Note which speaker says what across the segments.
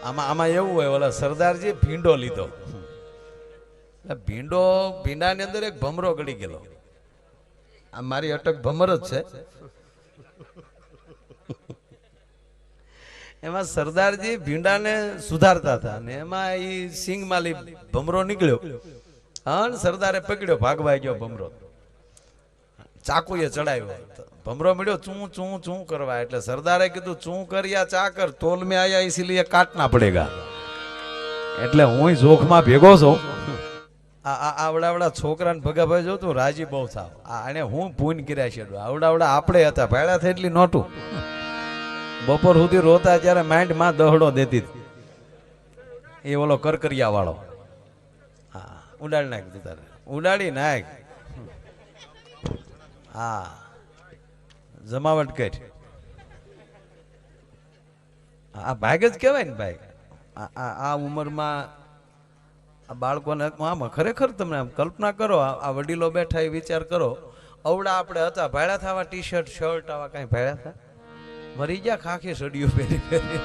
Speaker 1: આમાં આમાં એવું હોય, ઓલા સરદારજી ભીંડો લીધો. ભીંડાની અંદર એક ભમરો ગળી ગયેલો. આ મારી અટક ભમર જ છે. એમાં સરદારજી ભીંડાને સુધારતા હતા ને એમાં એ સિંગમાલી ભમરો નીકળ્યો. હા, સરદારે પકડ્યો, ભાગવા ગયો ભમરો, ચાકુએ ચડાવ્યો. ભમરો મળ્યો ચૂં ચૂં ચૂં કરવા, એટલે સરદારે કીધું ચૂં કર્યા ચા કર, તોલ મેં આયા ઇસીલિए કાટના પડેગા. એટલે હું જોખમાં ભેગો છું. આવડાવડા છોકરાને ભગાભાઈ જો તું રાજી બહુ થાવ. આને હું પૂન કર્યા છે. આવડાવડા આપણે હતા, ભાડા થઈ એટલી નોટું. બપોર સુધી રોતા ત્યારે માઇન્ડ માં દહડો દેતી એ ઓલો કરકરિયા વાળો. હા, ઉડાડી નાખ તું તારે, ઉડાડી નાખ. હા, જમાવટ કર. આ ભાગ જ કહેવાય ને ભાઈ. આ ઉંમરમાં આ બાળકોને આમાં ખરેખર તમે કલ્પના કરો, આ વડીલો બેઠા એ વિચાર કરો. અવડા આપણે હતા, ભાડા થવા ટી શર્ટ શર્ટ આવા કઈ ભાડા થા મરી ગયા, ખાખી સડિયું પહેરી પહેરી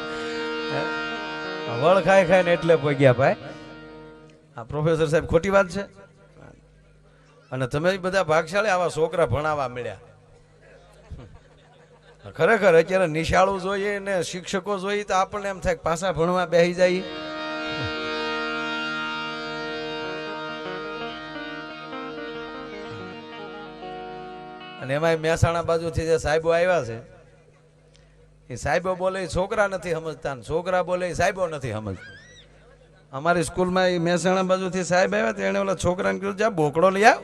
Speaker 1: વળ ખાઈ ખાઈ ને એટલે પગ્યા ભાઈ. આ પ્રોફેસર સાહેબ ખોટી વાત છે. અને તમે બધા ભાગશાળી આવા છોકરા ભણાવવા મળ્યા. ખરેખર અત્યારે નિશાળું જોઈએ ને શિક્ષકો જોઈએ તો આપણને એમ થાય પાછા ભણવા બેસી જાય. અને એમાં મહેસાણા બાજુથી જે સાહેબો આવ્યા છે, એ સાહેબો બોલે છોકરા નથી સમજતા, છોકરા બોલે સાહેબો નથી સમજતા. અમારી સ્કૂલમાં એ મહેસાણા બાજુથી સાહેબ આવ્યા તો એને ઓલા છોકરાને કીધું જા બોકડો લઈ આવ.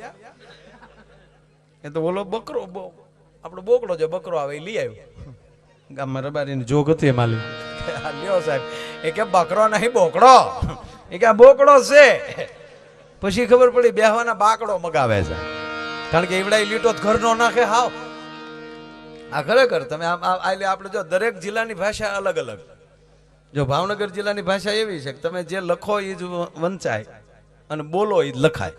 Speaker 1: એ તો ઓલો બકરો આપણો બોકડો જે બકરો આવે એ લઈ આવ્યો. ગામમાં રબારીની જોગ હતી એમાં લ્યો સાહેબ. એ કે બકરો નહીં બોકડો. એ કે બોકડો છે. પછી ખબર પડી બેહવાના બાકડો મગાવે છે. કારણ કે એવડા લીટો ઘર નો નાખે. હાવ આ ખરેખર તમે આપણે જો દરેક જિલ્લાની ભાષા અલગ અલગ. જો ભાવનગર જિલ્લાની ભાષા એવી છે કે તમે જે લખો એ જ વંચાય અને બોલો એ જ લખાય.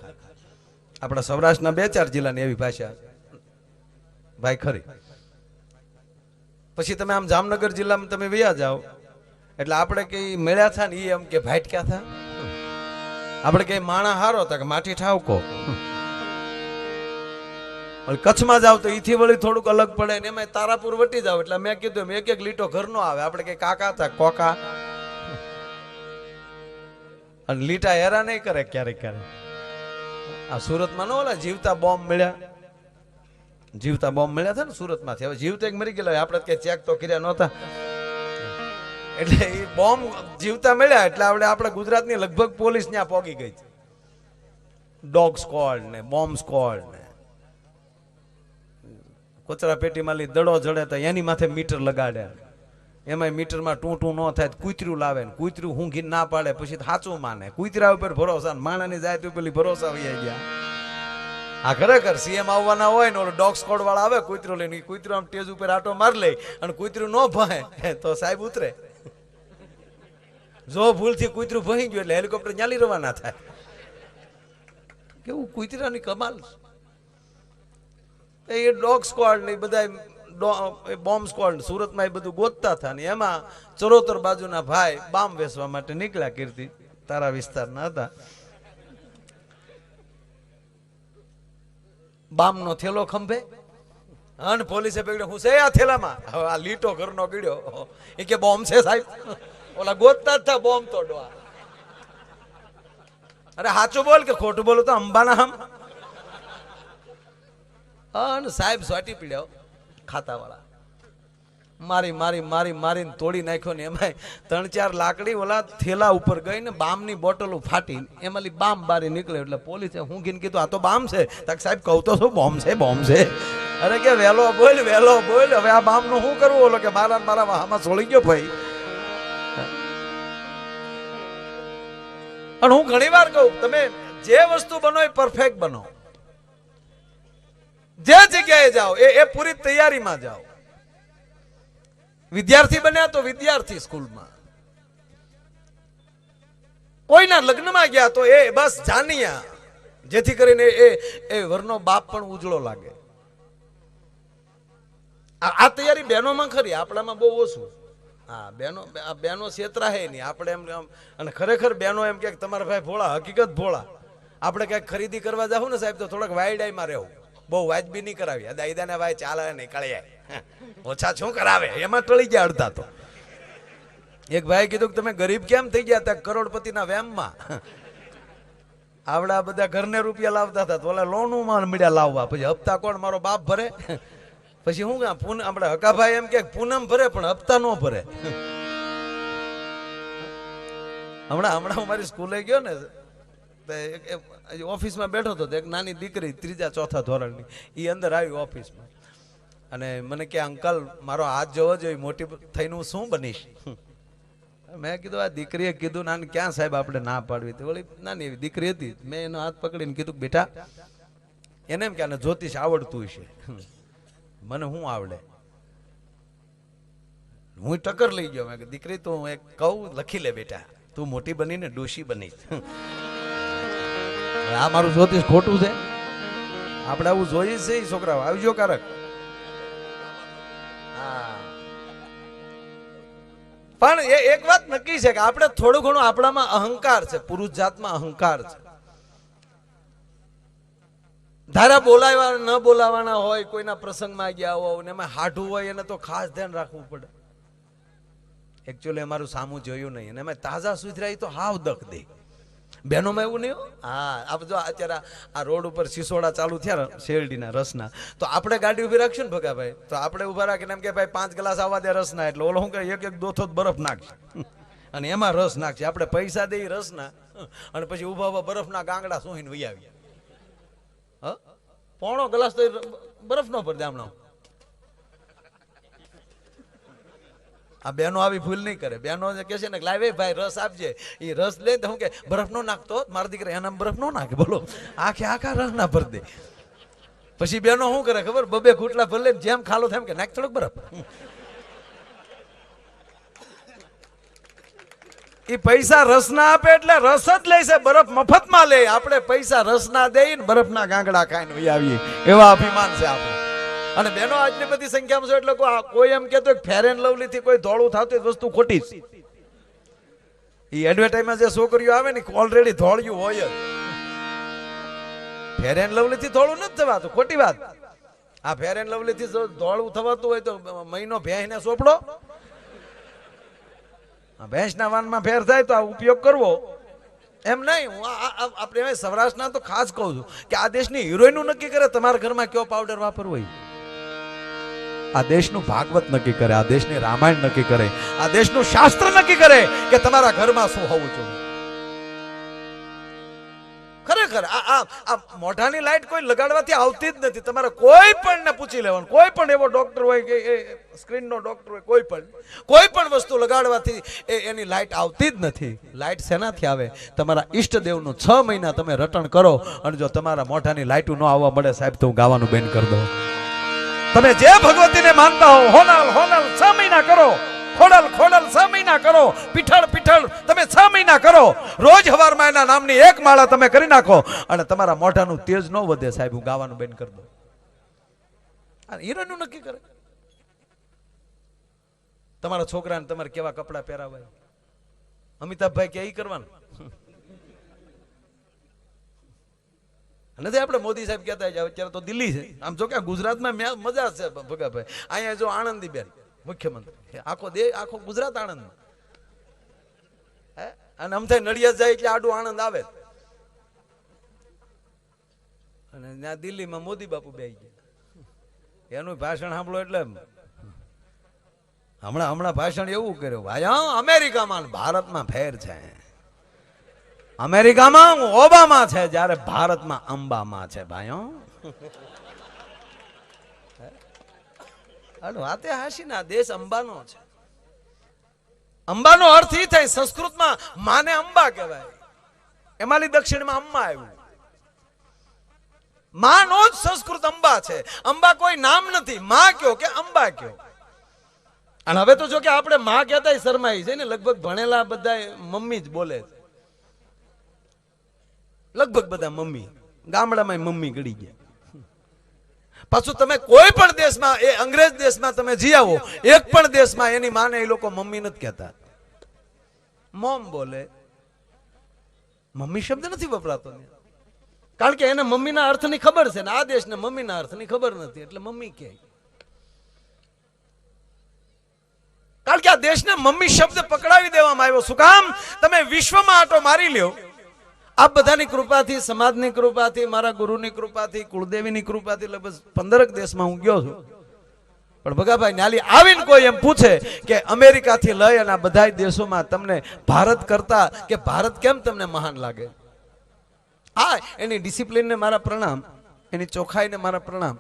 Speaker 1: આપણા સૌરાષ્ટ્રના 2-4 જિલ્લાની એવી ભાષા ભાઈ ખરી. પછી તમે આમ જામનગર જિલ્લામાં તમે વયા જાઓ એટલે આપણે કઈ મેળ્યા થા ને એ એમ કે ભાઈટ ક્યાં થા. આપણે કઈ માણા હારો હતા કે માટી ઠાવકો. કચ્છમાં જાવ તો ઈથી વળી થોડુંક અલગ પડે ને એમાં તારાપુર વટી જાવ એટલે મેં કીધું એક એક લીટો ઘરનો આવે. આપણે કઈ કાકા હતા કોકા. અને લીટા હેરા નહીં કરે ક્યારેક ક્યારેક. આ સુરતમાં નો ઓલા જીવતા બોમ્બ મળ્યા, જીવતા બોમ્બ મળ્યા હતા ને સુરતમાંથી. હવે જીવતા એક મરી ગયેલા, આપણે કઈ ચેક તો કર્યા નહોતા. એટલે એ બોમ્બ જીવતા મળ્યા એટલે આપણે ગુજરાતની લગભગ પોલીસ ત્યાં પોગી ગઈ. ડોગ સ્ક્વોડ ને બોમ્બ સ્ક્વોડ ને કચરા પેટીમાં લઈ દડો જડે તો એની માથે મીટર લગાડે. એમાં મીટરમાં ટૂં ન થાય કૂતરું લાવે ને કૂતરું હું ઘી ના પાડે પછી સાચું માને. કૂતરા ઉપર ભરોસા, માણાની જાય તો પેલી ભરોસા વહી ગયા. આ ખરેખર સીએમ આવવાના હોય ને ઓલો ડોગ સ્કોડ વાળા આવે કૂતરો લઈને, કૂતરો આમ ટેજ ઉપર આટો માર લે અને કૂતરું ન ભહે તો સાહેબ ઉતરે. જો ભૂલથી કૂતરું ભહી ગયું એટલે હેલિકોપ્ટર ન્યાલી રવાના થાય. કેવું કૂતરાની કમાલ. એ ડોગ સ્ક્વોડ ને બધા બોમ્બ સ્ક્વોડ સુરતમાં એ બધું ગોતતા હતા ને એમાં ચરોતર બાજુના ભાઈ બામ વેચવા માટે નીકળ્યા. કીર્તિ તારા વિસ્તારના હતા. બામ નો થેલો ખંભે અને પોલીસે પકડ્યો. હું છે આ થેલામાં? હવે આ લીટો ઘરનો ગીડ્યો. એ કે બોમ્બ છે સાહેબ. ઓલા ગોતતા જ થા બોમ્બ તો ડોવા. અરે સાચું બોલ કે ખોટું બોલું તો અંબાના હમ. અને સાહેબ સોટી પીડ્યો ખાતા વાળા. મારી મારી મારી મારીને તોડી નાખ્યો ને એમાં 3-4 લાકડી ઓલા થેલા ઉપર ગઈ ને બામની બોટલો ફાટી એમાંથી બામ બારી નીકળ્યો. એટલે પોલીસે હું કીને કીધું આ તો બામ છે. તક સાહેબ કહું તો શું બોમ્બ છે બોમ્બ છે. અરે કે વેલો બોલ વેલો બોલ. હવે આ બામ નું શું કરવું? ઓલો કે મારા વાહમાં સોળી ગયો ભાઈ. અને હું ઘણી વાર કહું તમે જે વસ્તુ બનો એ પરફેક્ટ બનો. જે જગ્યાએ જાઓ એ પૂરી તૈયારીમાં જાઓ. વિદ્યાર્થી બન્યા તો વિદ્યાર્થી સ્કૂલમાં, કોઈના લગ્નમાં ગયા તો એ બસ જાનિયા, જેથી કરીને એ વરનો બાપ પણ ઉજળો લાગે. આ તૈયારી બહેનોમાં ખરી, આપણામાં બહુ ઓછું. હા બેનો છેતરા હે નહીં આપણે એમ અને ખરેખર બેનો એમ કે તમારા ભાઈ ભોળા હકીકત ભોળા આપણે ક્યાંક ખરીદી કરવા જાવ ને સાહેબ તો થોડાક વાયડાઈમાં રહેવું બહુ વાજબી નહીં કરાવી દાયદાને ભાઈ ચાલે નીકળ્યા ઓછા શું કરાવે એમાં ટળી ગયા અડધા તો એક ભાઈ કીધું કે તમે ગરીબ કેમ થઈ ગયા હતા કરોડપતિના વેમમાં આવડા બધા ઘરને રૂપિયા લાવતા હતા તો ઓલા લોનમાં મળ્યા લાવવા પછી હપ્તા કોણ મારો બાપ ભરે પછી શું આપણે હકાભાઈ એમ કે પૂનમ ભરે પણ હપ્તા નો ભરે હમણાં મારી સ્કૂલે ગયો ને ઓફિસમાં બેઠો હતો એક નાની દીકરી 3જા 4થા ધોરણની એ અંદર આવી ઓફિસમાં અને મને કે અંકલ મારો હાથ જોવો જોઈએ મોટી થઈને હું શું બનીશ મેં કીધું આ દીકરીએ કીધું નાની ક્યાં સાહેબ આપણે ના પાડવી હતી ઓલી નાની એવી દીકરી હતી મેં એનો હાથ પકડીને કીધું બેટા એને એમ કે આને જ્યોતિષ આવડતું છે મને શું આવડે હું ટક્કર લઈ ગયો મેં દીકરી તું એક કહું લખી લે બેટા તું મોટી બનીને ડોશી બનીશ આ મારું જ્યોતિષ ખોટું છે આપણે આવું જોઈએ છે છોકરાઓ આવજો કારક પણ એક વાત નક્કી છે કે આપણે થોડું ઘણું આપણામાં અહંકાર છે પુરુષ જાતમાં અહંકાર છે ધારા બોલાવા ન બોલાવાના હોય કોઈના પ્રસંગમાં ગયા હોય ને એમાં હાઢું હોય એને તો ખાસ ધ્યાન રાખવું પડે એકચ્યુઅલી અમારું સામું જોયું નહીં અને એમાં તાજા સુધરાય તો હાવ દખ દે બહેનોમાં એવું નહીં હા આપ જો અત્યારે આ રોડ ઉપર સિસોડા ચાલુ થયા શેરડીના રસના તો આપણે ગાડી ઉભી રાખશું ને ભગાભાઈ તો આપણે ઉભા રાખીને એમ કે ભાઈ 5 ગ્લાસ આવવા દે રસના એટલે ઓલો શું કે એક દોથો બરફ નાખશે અને એમાં રસ નાખશે આપણે પૈસા દઈ રસના અને પછી ઉભા બરફના ગાંગડા સોહીને વહી આવીએ પોણો ગ્લાસ તો બરફ નો ભરદે હમણાં આ બહેનો આવી ભૂલ નહીં કરે બહેનો કે છે ને લાવે ભાઈ રસ આપજે એ રસ લે તો હું કે બરફ નો નાખતો મારા દીકરા એના બરફ નો નાખે બોલો આખા રસ ના ભર દે પછી બહેનો શું કરે ખબર બબે ઘૂંટલા ભર લે જેમ ખાલો થાય કે નાખ થોડોક બરફ એ પૈસા રસ ના આપે એટલે રસ જ લે છે બરફ મફતમાં લે આપણે પૈસા રસ ના દઈને બરફના ગાંગડા ખાઈને વહી આવીએ એવા અભિમાન છે આપણે અને બેનો આજની બધી સંખ્યામાં છે એટલે કોઈ એમ કહેતો ફેર એન્ડ લવલી થી કોઈ ધોળું થતું એ વસ્તુ ખોટી છે એ એડવર્ટાઇઝમાં જે છોકરીઓ આવે ને ઓલરેડી ધોળિયું હોય જ ફેર એન્ડ લવલી થી ધોળું નથી થવાતું ખોટી વાત આ ફેર એન્ડ લવલી થી ધોળું થવાતું હોય તો મહિનો ભેંસને સોપડો ભેંસના વાનમાં ફેર થાય તો આ ઉપયોગ કરવો એમ નહીં હું આપણે સૌરાષ્ટ્રના તો ખાસ કહું છું કે આ દેશની હિરોઈનું નક્કી કરે તમારા ઘરમાં કયો પાવડર વાપરવો હોય આ દેશનું ભાગવત નક્કી કરે આ દેશની રામાયણ નક્કી કરે આ દેશનું શાસ્ત્ર નક્કી કરે કે તમારા ઘરમાં શું હોવું જોઈએ ખરેખર આ મોઢાની લાઈટ કોઈ લગાડવાથી આવતી જ નથી તમારે કોઈ પણ ને પૂછી લેવાનું કોઈ પણ એવો ડોક્ટર હોય કે સ્ક્રીનનો ડોક્ટર હોય કોઈ પણ વસ્તુ લગાડવાથી એની લાઈટ આવતી જ નથી લાઈટ શેનાથી આવે તમારા ઈષ્ટદેવનું 6 મહિના તમે રટણ કરો અને જો તમારા મોઢાની લાઈટું ન આવવા મળે સાહેબ તો હું ગાવાનું બેન કરી દઉં તમે જે ભગવતીને માનતા હો હોનલ 6 મહિના કરો ખોડલ 6 મહિના કરો પીઠળ તમે 6 મહિના કરો રોજ હવારમાં એના નામની એક માળા તમે કરી નાખો અને તમારા મોઢાનું તેજ ન વધે સાહેબ હું ગાવાનું બેન કરી દઉં હીરોનું નક્કી કરે તમારા છોકરાને તમારે કેવા કપડા પહેરાવાય અમિતાભભાઈ કે કરવાનું નથી આપણે મોદી સાહેબ કહેતા અત્યારે તો દિલ્હી છે આમ જો કે ગુજરાતમાં મજા છે ભગાભાઈ અહીંયા જો આનંદીબેન મુખ્યમંત્રી આખો ગુજરાત આણંદમાં અને આમ થાય નડિયાદ જાય એટલે આડું આણંદ આવે અને ત્યાં દિલ્હીમાં મોદી બાપુ બેસી ગયા એનું ભાષણ સાંભળો એટલે હમણાં ભાષણ એવું કર્યું ભાઈ અમેરિકામાં ભારતમાં ફેર છે અમેરિકામાં ઓબામા છે જ્યારે ભારતમાં અંબામાં છે ભાઈઓ વાતે હાશી ના દેશ અંબાનો છે અંબાનો અર્થ એ થાય સંસ્કૃતમાં માને અંબા કહેવાય એમાંની દક્ષિણમાં અંબા આવ્યું માનો જ સંસ્કૃત અંબા છે અંબા કોઈ નામ નથી માં કયો કે અંબા કયો અને હવે તો જો કે આપણે માં કહેતા શરમાઈ છે ને લગભગ ભણેલા બધા મમ્મી જ બોલે છે લગભગ બધા મમ્મી ગામડામાં મમ્મી ગળી ગયા પાછું તમે કોઈ પણ દેશમાં, એ અંગ્રેજ દેશમાં તમે જી આવો, એક પણ દેશમાં એની માને એ લોકો મમ્મી નથી કહેતા, મોમ બોલે. મમ્મી શબ્દ નથી વપરાતો, કારણ કે એને મમ્મીના અર્થની ખબર છે ને આ દેશને મમ્મીના અર્થની ખબર નથી, એટલે મમ્મી કહે. કારણ કે આ દેશને મમ્મી શબ્દ પકડાવી દેવામાં આવ્યો. શું કામ? તમે વિશ્વમાં આટો મારી લ્યો, આપ બધાની કૃપાથી, સમાજની કૃપાથી, મારા ગુરુની કૃપાથી, કુળદેવીની કૃપાથી લગભગ 15 દેશમાં હું ગયો છું. પણ ભગાભાઈ ન્યાલી આવીને કોઈ એમ પૂછે કે અમેરિકાથી લઈ અને આ બધા દેશોમાં તમને ભારત કરતા કે ભારત કેમ તમને મહાન લાગે? હા, એની ડિસિપ્લિનને મારા પ્રણામ, એની ચોખ્ખાઈને મારા પ્રણામ,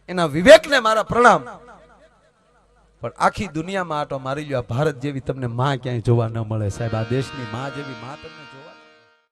Speaker 1: એના વિવેકને મારા પ્રણામ. પણ આખી દુનિયામાં આટો મારી લ્યો, ભારત જેવી તમને માં ક્યાંય જોવા ન મળે સાહેબ. આ દેશની માં જેવી માં તમને જોવા